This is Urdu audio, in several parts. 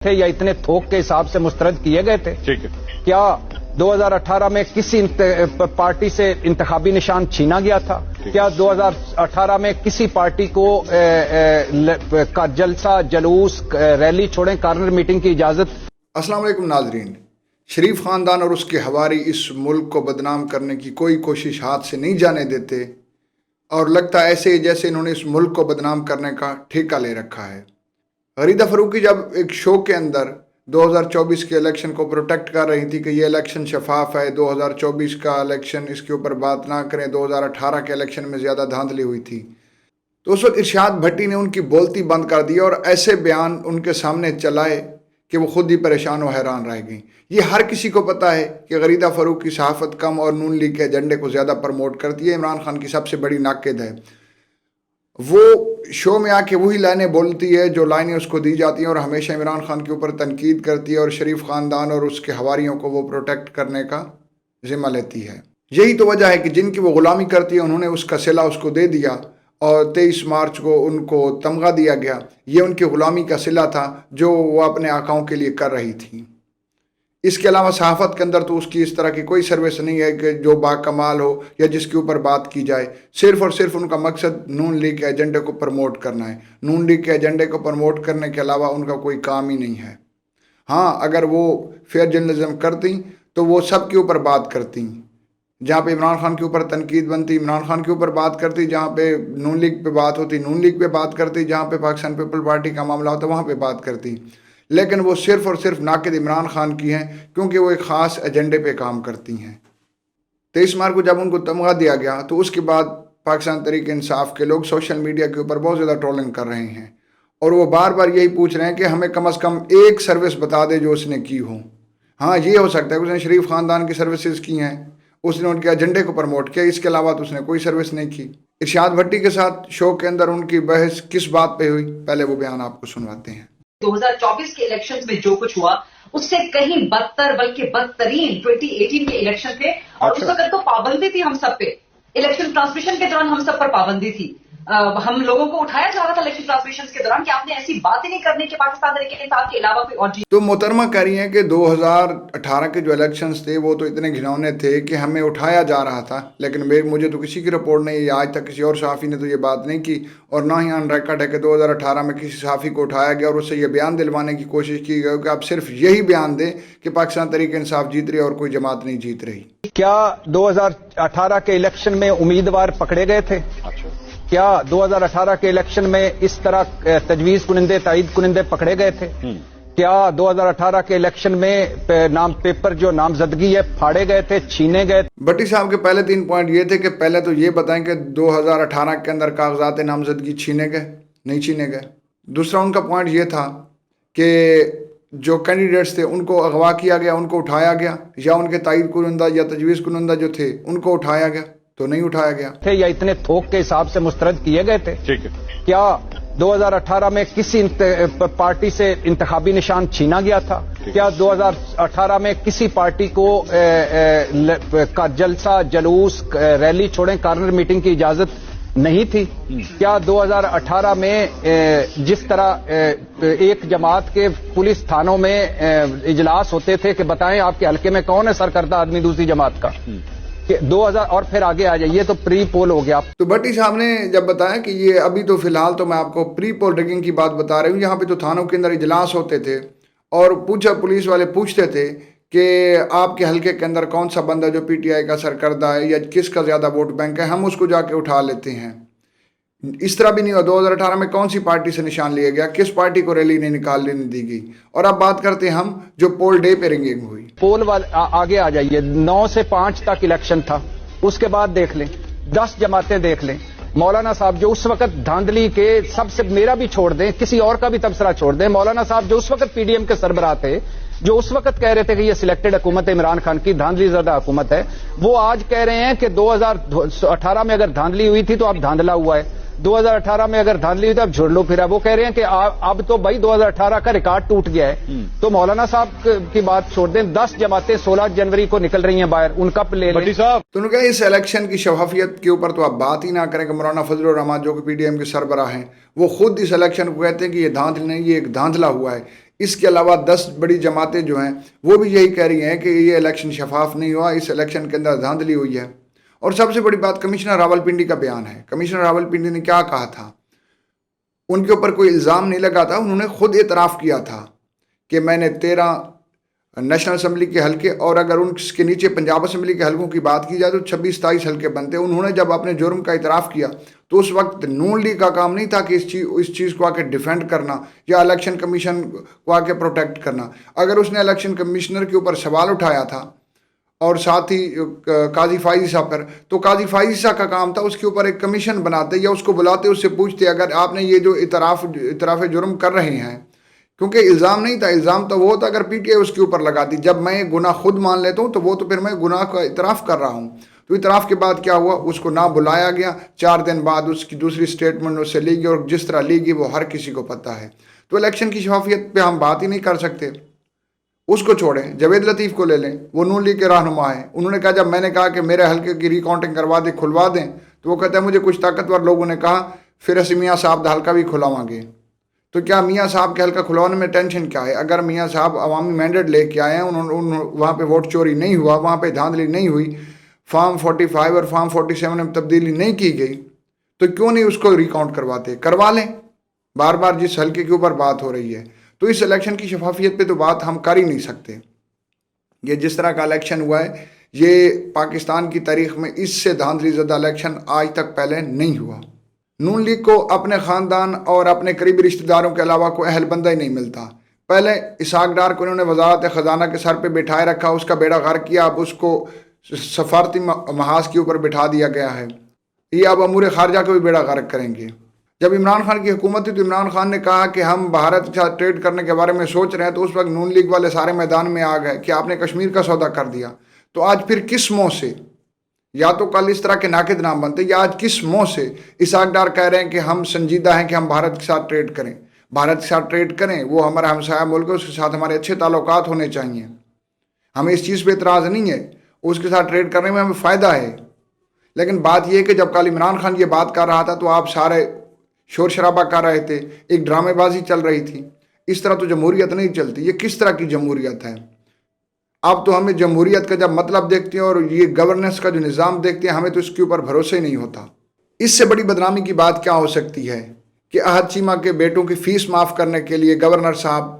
تھے یا اتنے تھوک کے حساب سے مسترد کیے گئے تھے؟ ٹھیک ہے. کیا 2018 میں کسی پارٹی سے انتخابی نشان چھینا گیا تھا؟ کیا 2018 میں کسی پارٹی کو کا جلسہ جلوس ریلی چھوڑیں کارنر میٹنگ کی اجازت؟ السلام علیکم ناظرین. شریف خاندان اور اس کے حواری اس ملک کو بدنام کرنے کی کوئی کوشش ہاتھ سے نہیں جانے دیتے اور لگتا ایسے جیسے انہوں نے اس ملک کو بدنام کرنے کا ٹھیکہ لے رکھا ہے. غریدہ فروخی جب ایک شو کے اندر 2024 کے الیکشن کو پروٹیکٹ کر رہی تھی کہ یہ الیکشن شفاف ہے، 2024 کا الیکشن اس کے اوپر بات نہ کریں، 2018 کے الیکشن میں زیادہ دھاندلی ہوئی تھی، تو اس وقت ارشاد بھٹی نے ان کی بولتی بند کر دی اور ایسے بیان ان کے سامنے چلائے کہ وہ خود ہی پریشان و حیران رہ گئیں. یہ ہر کسی کو پتہ ہے کہ غریدہ فروخی کی صحافت کم اور نون لیگ کے ایجنڈے کو زیادہ پروموٹ کرتی ہے. عمران خان کی سب سے بڑی ناقد ہے. وہ شو میں آ کے وہی لائنیں بولتی ہے جو لائنیں اس کو دی جاتی ہیں اور ہمیشہ عمران خان کے اوپر تنقید کرتی ہے اور شریف خاندان اور اس کے حواریوں کو وہ پروٹیکٹ کرنے کا ذمہ لیتی ہے. یہی تو وجہ ہے کہ جن کی وہ غلامی کرتی ہے انہوں نے اس کا صلہ اس کو دے دیا اور 23 مارچ کو ان کو تمغہ دیا گیا. یہ ان کی غلامی کا صلہ تھا جو وہ اپنے آقاؤں کے لیے کر رہی تھیں. اس کے علاوہ صحافت کے اندر تو اس کی اس طرح کی کوئی سروس نہیں ہے کہ جو باکمال ہو یا جس کے اوپر بات کی جائے. صرف اور صرف ان کا مقصد نون لیگ کے ایجنڈے کو پروموٹ کرنا ہے. نون لیگ کے ایجنڈے کو پروموٹ کرنے کے علاوہ ان کا کوئی کام ہی نہیں ہے. ہاں، اگر وہ فیئر جرنلزم کرتی تو وہ سب کے اوپر بات کرتی. جہاں پہ عمران خان کے اوپر تنقید بنتی عمران خان کے اوپر بات کرتی، جہاں پہ نون لیگ پہ بات ہوتی نون لیگ پہ بات کرتی، جہاں پہ پاکستان پیپل پارٹی کا معاملہ ہوتا وہاں پہ بات کرتی. لیکن وہ صرف اور صرف ناقد عمران خان کی ہیں کیونکہ وہ ایک خاص ایجنڈے پہ کام کرتی ہیں. 23 مارچ کو جب ان کو تمغہ دیا گیا تو اس کے بعد پاکستان تحریک انصاف کے لوگ سوشل میڈیا کے اوپر بہت زیادہ ٹرولنگ کر رہے ہیں اور وہ بار بار یہی پوچھ رہے ہیں کہ ہمیں کم از کم ایک سروس بتا دے جو اس نے کی ہو. ہاں، یہ ہو سکتا ہے کہ اس نے شریف خاندان کی سروسز کی ہیں، اس نے ان کے ایجنڈے کو پروموٹ کیا، اس کے علاوہ تو اس نے کوئی سروس نہیں کی. ارشاد بھٹی کے ساتھ شو کے اندر ان کی بحث کس بات پہ ہوئی، پہلے وہ بیان آپ کو سنواتے ہیں. 2024 کے الیکشنز میں جو کچھ ہوا اس سے کہیں بدتر بلکہ بدترین 2018 کے الیکشن تھے اور اس وقت تو پابندی تھی ہم سب پہ. الیکشن ٹرانسمیشن کے دوران ہم سب پر پابندی تھی. ہم لوگوں کو اٹھایا جا رہا تھا الیکشن ٹرانسمیشن کے دوران کہ آپ نے ایسی بات ہی نہیں کرنی کہ پاکستان تحریک انصاف کے علاوہ کوئی اور چیز. تو محترمہ کہہ رہی ہیں کہ 2018 کے جو الیکشنز تھے وہ تو اتنے گھنونے تھے کہ ہمیں اٹھایا جا رہا تھا، لیکن مجھے تو کسی کی رپورٹ نہیں ہے، آج تک کسی اور صحافی نے تو یہ بات نہیں کی اور نہ ہی آن ریکارڈ ہے کہ 2018 میں کسی صحافی کو اٹھایا گیا اور اس سے یہ بیان دلوانے کی کوشش کی گئی کہ آپ صرف یہی بیان دیں کہ پاکستان تحریک انصاف جیت رہی اور کوئی جماعت نہیں جیت رہی. کیا 2018 کے الیکشن میں امیدوار پکڑے گئے تھے؟ کیا 2018 کے الیکشن میں اس طرح تجویز کنندے تائید کنندے پکڑے گئے تھے؟ کیا 2018 کے الیکشن میں نام پیپر جو نامزدگی ہے پھاڑے گئے تھے، چھینے گئے؟ بھٹی صاحب کے پہلے 3 پوائنٹ یہ تھے کہ پہلے تو یہ بتائیں کہ 2018 کے اندر کاغذات نامزدگی چھینے گئے نہیں چھینے گئے. دوسرا ان کا پوائنٹ یہ تھا کہ جو کینڈیڈیٹس تھے ان کو اغوا کیا گیا، ان کو اٹھایا گیا، یا ان کے تائید کنندہ یا تجویز کنندہ جو تھے ان کو اٹھایا گیا تو نہیں اٹھایا گیا تھے یا اتنے تھوک کے حساب سے مسترد کیے گئے تھے؟ ٹھیک ہے. کیا 2018 میں کسی پارٹی سے انتخابی نشان چھینا گیا تھا؟ کیا 2018 میں کسی پارٹی کو کا جلسہ جلوس ریلی چھوڑیں کارنر میٹنگ کی اجازت نہیں تھی؟ کیا 2018 میں جس طرح ایک جماعت کے پولیس تھانوں میں اجلاس ہوتے تھے کہ بتائیں آپ کے حلقے میں کون ہے سرکردہ آدمی دوسری جماعت کا، 2000 اور پھر آگے آ جائیے تو پری پول ہو گیا. تو بھٹی صاحب نے جب بتایا کہ یہ ابھی تو فی الحال تو میں آپ کو پری پول ریگنگ کی بات بتا رہی ہوں، یہاں پہ تو تھانوں کے اندر اجلاس ہوتے تھے اور پولیس والے پوچھتے تھے کہ آپ کے حلقے کے اندر کون سا بندہ جو پی ٹی آئی کا سرکردہ ہے یا کس کا زیادہ ووٹ بینک ہے، ہم اس کو جا کے اٹھا لیتے ہیں. اس طرح بھی نہیں ہوا. 2018 میں کون سی پارٹی سے نشان لیا گیا، کس پارٹی کو ریلی نہیں نکالنے دی گئی. اور اب بات کرتے ہیں ہم جو پول ڈے پہ رنگنگ ہوئی. پول آگے آ جائیے، 9 سے 5 تک الیکشن تھا، اس کے بعد دیکھ لیں 10 جماعتیں دیکھ لیں. مولانا صاحب جو اس وقت دھاندلی کے سب سے، میرا بھی چھوڑ دیں کسی اور کا بھی تبصرہ چھوڑ دیں، مولانا صاحب جو اس وقت پی ڈی ایم کے سربراہ تھے، جو اس وقت کہہ رہے تھے کہ یہ سلیکٹڈ حکومت عمران خان کی دھاندلی زدہ حکومت ہے، وہ آج کہہ رہے ہیں کہ 2018 میں اگر دھاندلی ہوئی تھی تو اب دھاندلا ہوا ہے، 2018 میں اگر دھاندلی ہوئی تو اب جھڑ لو پھرا. وہ کہہ رہے ہیں کہ اب تو بھائی 2018 کا ریکارڈ ٹوٹ گیا ہے. تو مولانا صاحب کی بات چھوڑ دیں، 10 جماعتیں 16 جنوری کو نکل رہی ہیں باہر، ان کا لے لیں. تو انہوں نے کہا اس الیکشن کی شفافیت کے اوپر تو آپ بات ہی نہ کریں کہ مولانا فضل الرحمان جو کہ پی ڈی ایم کے سربراہ ہیں وہ خود اس الیکشن کو کہتے ہیں کہ یہ دھاندلی نہیں، یہ ایک دھاندلا ہوا ہے. اس کے علاوہ 10 بڑی جماعتیں جو ہیں وہ بھی یہی کہہ رہی ہیں کہ یہ الیکشن شفاف نہیں ہوا، اس الیکشن کے اندر دھاندلی ہوئی ہے۔ اور سب سے بڑی بات کمشنر راولپنڈی کا بیان ہے۔ کمشنر راولپنڈی نے کیا کہا تھا؟ ان کے اوپر کوئی الزام نہیں لگا تھا، انہوں نے خود اعتراف کیا تھا کہ میں نے 13 نیشنل اسمبلی کے حلقے، اور اگر ان کے نیچے پنجاب اسمبلی کے حلقوں کی بات کی جائے تو 26-27 حلقے بنتے۔ انہوں نے جب اپنے جرم کا اعتراف کیا تو اس وقت نون لیگ کا کام نہیں تھا کہ اس چیز کو آ کے ڈیفینڈ کرنا یا الیکشن کمیشن کو آ کے پروٹیکٹ کرنا۔ اگر اس نے الیکشن کمشنر کے اوپر سوال اٹھایا تھا اور ساتھ ہی قاضی فائزی صاحب پر، تو قاضی فائزی صاحب کا کام تھا اس کے اوپر ایک کمیشن بناتے یا اس کو بلاتے، اس سے پوچھتے اگر آپ نے یہ جو اعتراف جرم کر رہے ہیں، کیونکہ الزام نہیں تھا، الزام تو وہ ہوتا اگر پی ٹی آئی اس کے اوپر لگاتی۔ جب میں گناہ خود مان لیتا ہوں تو وہ تو پھر میں گناہ کا اعتراف کر رہا ہوں۔ تو اعتراف کے بعد کیا ہوا؟ اس کو نہ بلایا گیا، 4 دن بعد اس کی دوسری سٹیٹمنٹ اس سے لی گئی، اور جس طرح لی گئی وہ ہر کسی کو پتہ ہے۔ تو الیکشن کی شفافیت پہ ہم بات ہی نہیں کر سکتے۔ اس کو چھوڑیں، جاوید لطیف کو لے لیں، وہ نون لیگ کے رہنما ہیں۔ انہوں نے کہا جب میں نے کہا کہ میرے حلقے کی ریکاؤنٹنگ کروا دیں، کھلوا دیں، تو وہ کہتے ہیں مجھے کچھ طاقتور لوگوں نے کہا پھر اسی میاں صاحب کا حلقہ بھی کھلاواں گے۔ تو کیا میاں صاحب کے حلقہ کھلوانے میں ٹینشن کیا ہے؟ اگر میاں صاحب عوامی مینڈیٹ لے کے آئے ہیں، وہاں پہ ووٹ چوری نہیں ہوا، وہاں پہ دھاندلی نہیں ہوئی، فارم 45 اور فارم 47 میں تبدیلی نہیں کی گئی، تو کیوں نہیں اس کو ریکاؤنٹ کرواتے؟ کروا لیں، بار بار جس حلقے کے اوپر بات ہو رہی ہے۔ تو اس الیکشن کی شفافیت پہ تو بات ہم کر ہی نہیں سکتے۔ یہ جس طرح کا الیکشن ہوا ہے، یہ پاکستان کی تاریخ میں اس سے دھاندلی زدہ الیکشن آج تک پہلے نہیں ہوا۔ نون لیگ کو اپنے خاندان اور اپنے قریبی رشتہ داروں کے علاوہ کوئی اہل بندہ ہی نہیں ملتا۔ پہلے اسحاق ڈار کو انہوں نے وزارت خزانہ کے سر پہ بٹھائے رکھا، اس کا بیڑا غرق کیا، اب اس کو سفارتی محاذ کے اوپر بٹھا دیا گیا ہے۔ یہ اب امور خارجہ کو بھی بیڑا غرق کریں گے۔ جب عمران خان کی حکومت تھی تو عمران خان نے کہا کہ ہم بھارت کے ساتھ ٹریڈ کرنے کے بارے میں سوچ رہے ہیں، تو اس وقت نون لیگ والے سارے میدان میں آ گئے کہ آپ نے کشمیر کا سودا کر دیا۔ تو آج پھر کس منہ سے؟ یا تو کل اس طرح کے ناقد نام بنتے، یا آج کس منہ سے اسحاق ڈار کہہ رہے ہیں کہ ہم سنجیدہ ہیں کہ ہم بھارت کے ساتھ ٹریڈ کریں؟ بھارت کے ساتھ ٹریڈ کریں، وہ ہمارا ہمسایہ ملک ہے، اس کے ساتھ ہمارے اچھے تعلقات ہونے چاہیے، ہمیں اس چیز پہ اعتراض نہیں ہے، اس کے ساتھ ٹریڈ کرنے میں ہمیں فائدہ ہے۔ لیکن بات یہ ہے کہ جب کل عمران خان یہ بات کر رہا تھا تو آپ سارے شور شرابہ کر رہے تھے، ایک ڈرامے بازی چل رہی تھی۔ اس طرح تو جمہوریت نہیں چلتی۔ یہ کس طرح کی جمہوریت ہے؟ اب تو ہمیں جمہوریت کا جب مطلب دیکھتے ہیں اور یہ گورننس کا جو نظام دیکھتے ہیں، ہمیں تو اس کے اوپر بھروسہ ہی نہیں ہوتا۔ اس سے بڑی بدنامی کی بات کیا ہو سکتی ہے کہ احد چیمہ کے بیٹوں کی فیس معاف کرنے کے لیے گورنر صاحب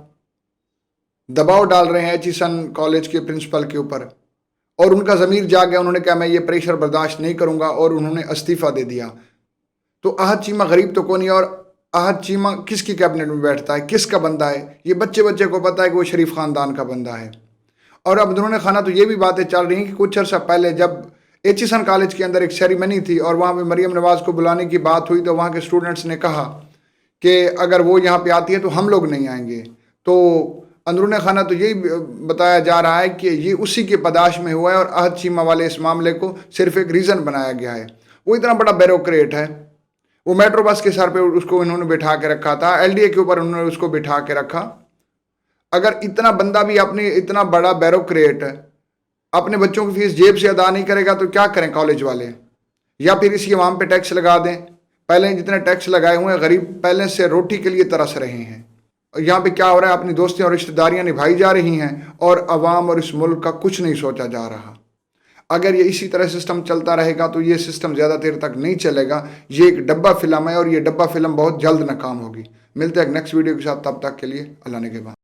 دباؤ ڈال رہے ہیں ایچیسن کالج کے پرنسپل کے اوپر، اور ان کا ضمیر جاگ گیا، انہوں نے کہا میں یہ پریشر برداشت نہیں کروں گا، اور انہوں نے استعفیٰ دے دیا۔ تو احد چیمہ غریب تو کون نہیں، اور احد چیمہ کس کی کیبنٹ میں بیٹھتا ہے، کس کا بندہ ہے؟ یہ بچے کو پتہ ہے کہ وہ شریف خاندان کا بندہ ہے۔ اور اب اندرون خانہ تو یہ بھی باتیں چل رہی ہیں کہ کچھ عرصہ پہلے جب ایچیسن کالج کے اندر ایک سیریمنی تھی اور وہاں پہ مریم نواز کو بلانے کی بات ہوئی، تو وہاں کے اسٹوڈنٹس نے کہا کہ اگر وہ یہاں پہ آتی ہے تو ہم لوگ نہیں آئیں گے۔ تو اندرون خانہ تو یہی بتایا جا رہا ہے کہ یہ اسی کے پداش میں ہوا ہے، اور احد چیمہ والے اس معاملے کو صرف ایک ریزن بنایا گیا ہے۔ وہ اتنا بڑا بیوروکریٹ ہے، وہ میٹرو بس کے سر پہ اس کو انہوں نے بٹھا کے رکھا تھا، ایل ڈی اے کے اوپر انہوں نے اس کو بٹھا کے رکھا۔ اگر اتنا بندہ بھی اپنی اتنا بڑا بیوروکریٹ اپنے بچوں کی فیس جیب سے ادا نہیں کرے گا تو کیا کریں کالج والے؟ یا پھر اسی عوام پہ ٹیکس لگا دیں۔ پہلے جتنے ٹیکس لگائے ہوئے ہیں، غریب پہلے سے روٹی کے لیے ترس رہے ہیں۔ یہاں پہ کیا ہو رہا ہے؟ اپنی دوستیاں اور رشتہ داریاں نبھائی جا رہی ہیں، اور عوام اور اس ملک کا کچھ نہیں سوچا جا رہا۔ اگر یہ اسی طرح سسٹم چلتا رہے گا تو یہ سسٹم زیادہ دیر تک نہیں چلے گا۔ یہ ایک ڈبہ فلم ہے، اور یہ ڈبہ فلم بہت جلد ناکام ہوگی۔ ملتے ہیں ایک نیکسٹ ویڈیو کے ساتھ، تب تک کے لیے اللہ نگہبان۔